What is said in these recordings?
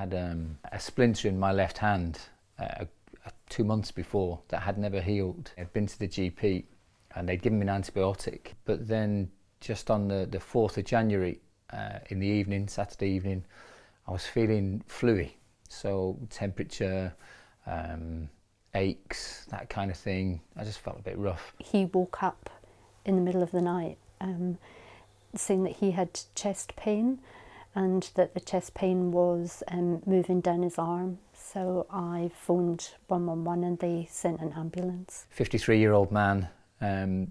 had a splinter in my left hand 2 months before that had never healed. I'd been to the GP and they'd given me an antibiotic, but then just on the 4th of January in the evening, Saturday evening, I was feeling fluey, so temperature, aches, that kind of thing. I just felt a bit rough. He woke up in the middle of the night saying that he had chest pain and that the chest pain was moving down his arm. So I phoned 111 and they sent an ambulance. 53-year-old man,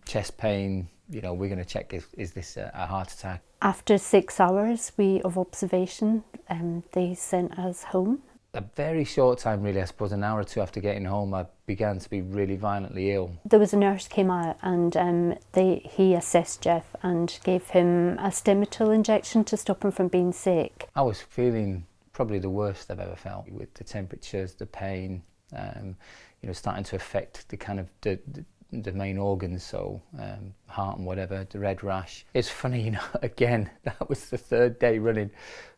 chest pain, you know, we're going to check is this a heart attack. After 6 hours of observation, they sent us home. A very short time really, I suppose an hour or two after getting home, I began to be really violently ill. There was a nurse came out and he assessed Geoff and gave him a Stemetil injection to stop him from being sick. I was feeling probably the worst I've ever felt, with the temperatures, the pain, you know, starting to affect the kind of the main organs, so heart and whatever, the red rash. It's funny, you know, again, that was the 3rd day running.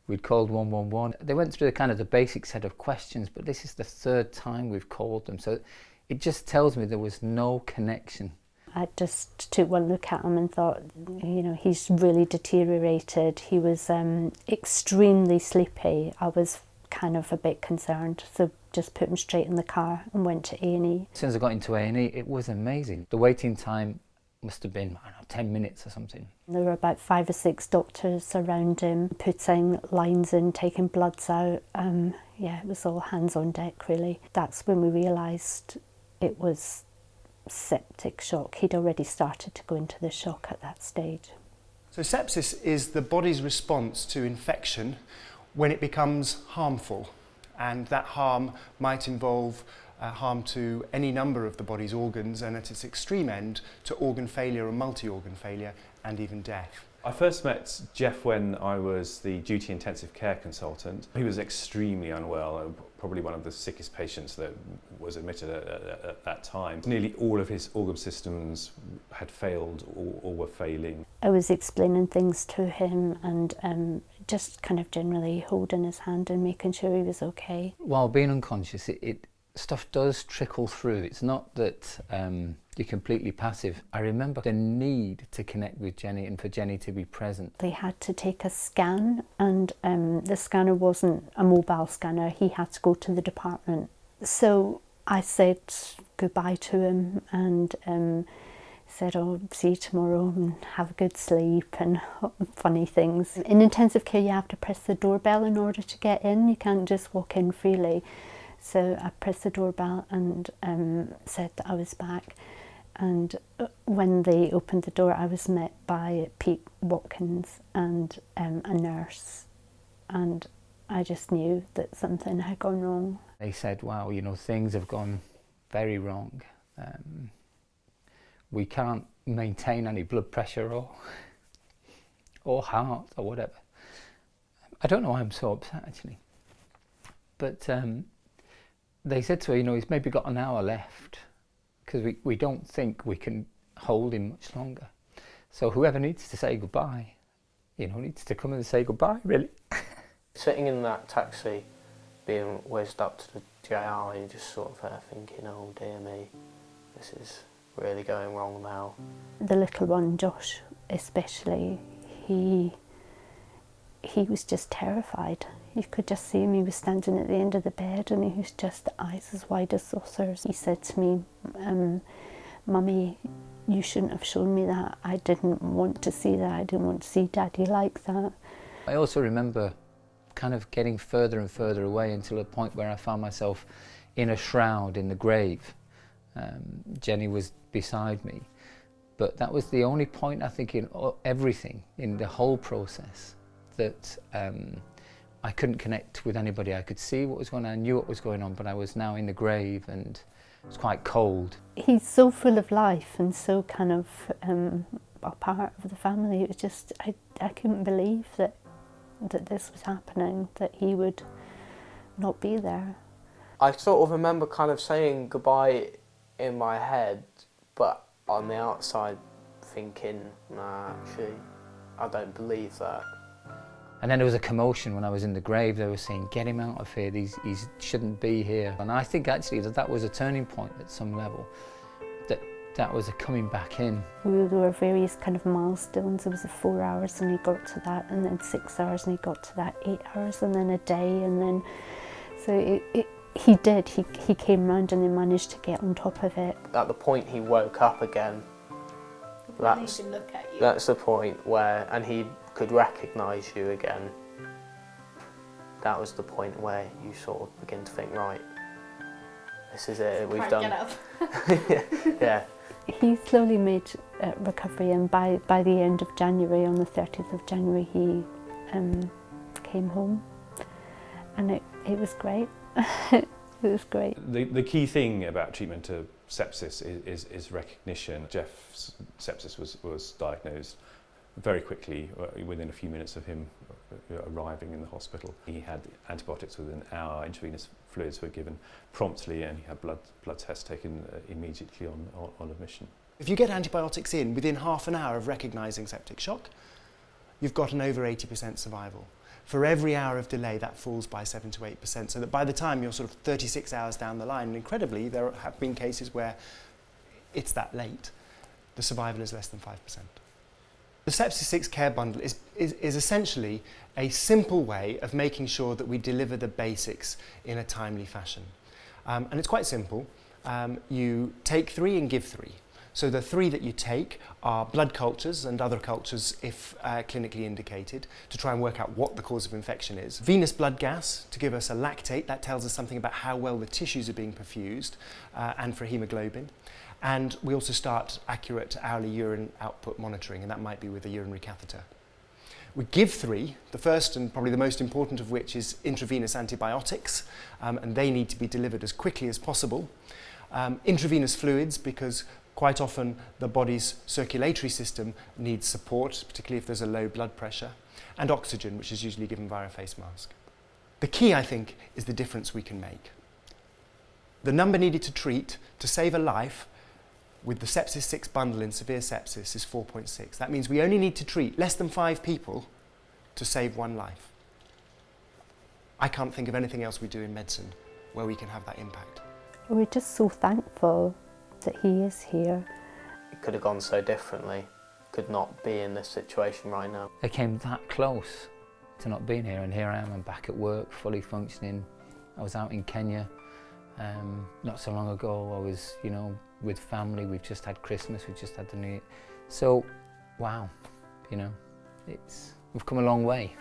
We'd called 111. They went through the basic set of questions, but this is the 3rd time we've called them. So it just tells me there was no connection. I just took one look at him and thought, you know, he's really deteriorated. He was extremely sleepy. I was kind of a bit concerned, so just put him straight in the car and went to A&E. As soon as I got into A&E, it was amazing. The waiting time must have been, I don't know, 10 minutes or something. There were about 5 or 6 doctors around him, putting lines in, taking bloods out. Yeah, it was all hands on deck really. That's when we realised it was septic shock. He'd already started to go into the shock at that stage. So sepsis is the body's response to infection when it becomes harmful, and that harm might involve harm to any number of the body's organs, and at its extreme end to organ failure or multi-organ failure and even death. I first met Geoff when I was the duty intensive care consultant. He was extremely unwell, probably one of the sickest patients that was admitted at that time. Nearly all of his organ systems had failed or were failing. I was explaining things to him and just kind of generally holding his hand and making sure he was okay. While being unconscious, stuff does trickle through. It's not that you're completely passive. I remember the need to connect with Jenny and for Jenny to be present. They had to take a scan, and the scanner wasn't a mobile scanner. He had to go to the department. So I said goodbye to him and said, "Oh, see you tomorrow and have a good sleep," and funny things. In intensive care, you have to press the doorbell in order to get in. You can't just walk in freely. So I pressed the doorbell and said that I was back. And when they opened the door, I was met by Pete Watkins and a nurse. And I just knew that something had gone wrong. They said, "Wow, you know, things have gone very wrong. We can't maintain any blood pressure or heart or whatever." I don't know why I'm so upset actually. But they said to her, you know, he's maybe got an hour left because we don't think we can hold him much longer. So whoever needs to say goodbye, you know, needs to come and say goodbye, really. Sitting in that taxi, being whizzed up to the JR, you're just sort of thinking, oh dear me, this is really going wrong now. The little one, Josh, especially, he was just terrified. You could just see him, he was standing at the end of the bed and he was just eyes as wide as saucers. He said to me, "Mummy, you shouldn't have shown me that. I didn't want to see that. I didn't want to see Daddy like that." I also remember kind of getting further and further away until a point where I found myself in a shroud in the grave. Jenny was beside me, but that was the only point, I think, in everything, in the whole process, that I couldn't connect with anybody. I could see what was going on, I knew what was going on, but I was now in the grave and it was quite cold. He's so full of life and so kind of a part of the family. It was just, I couldn't believe that this was happening, that he would not be there. I sort of remember kind of saying goodbye in my head, but on the outside thinking, nah, actually, I don't believe that. And then there was a commotion when I was in the grave. They were saying, get him out of here, he shouldn't be here. And I think actually that was a turning point at some level, that was a coming back in. There were various kind of milestones. There was a 4 hours and he got to that, and then 6 hours and he got to that, 8 hours and then a day, and then, so he came round and they managed to get on top of it. At the point he woke up again, that's the point where, and he could recognise you again, that was the point where you sort of begin to think, right, this is it, we've done. Get up. Yeah. He slowly made recovery, and by the end of January, on the 30th of January, he came home, and it was great. It was great. The key thing about treatment of sepsis is recognition. Geoff's sepsis was diagnosed very quickly, within a few minutes of him arriving in the hospital. He had antibiotics within an hour, intravenous fluids were given promptly, and he had blood tests taken immediately on admission. If you get antibiotics in within half an hour of recognising septic shock, you've got an over 80% survival. For every hour of delay, that falls by 7 to 8%, so that by the time you're sort of 36 hours down the line, and incredibly, there have been cases where it's that late, the survival is less than 5%. The Sepsis 6 Care Bundle is essentially a simple way of making sure that we deliver the basics in a timely fashion. And it's quite simple. You take 3 and give 3. So the 3 that you take are blood cultures and other cultures if clinically indicated, to try and work out what the cause of infection is. Venous blood gas to give us a lactate, that tells us something about how well the tissues are being perfused, and for haemoglobin. And we also start accurate hourly urine output monitoring, and that might be with a urinary catheter. We give 3, the first and probably the most important of which is intravenous antibiotics, and they need to be delivered as quickly as possible. Intravenous fluids, because quite often the body's circulatory system needs support, particularly if there's a low blood pressure, and oxygen, which is usually given via a face mask. The key, I think, is the difference we can make. The number needed to treat to save a life with the Sepsis 6 bundle in severe sepsis is 4.6. That means we only need to treat less than 5 people to save 1 life. I can't think of anything else we do in medicine where we can have that impact. We're just so thankful that he is here. It could have gone so differently. Could not be in this situation right now. I came that close to not being here, and here I am, I'm back at work, fully functioning. I was out in Kenya not so long ago. I was, with family. We've just had Christmas, we've just had the New Year. So, wow, we've come a long way.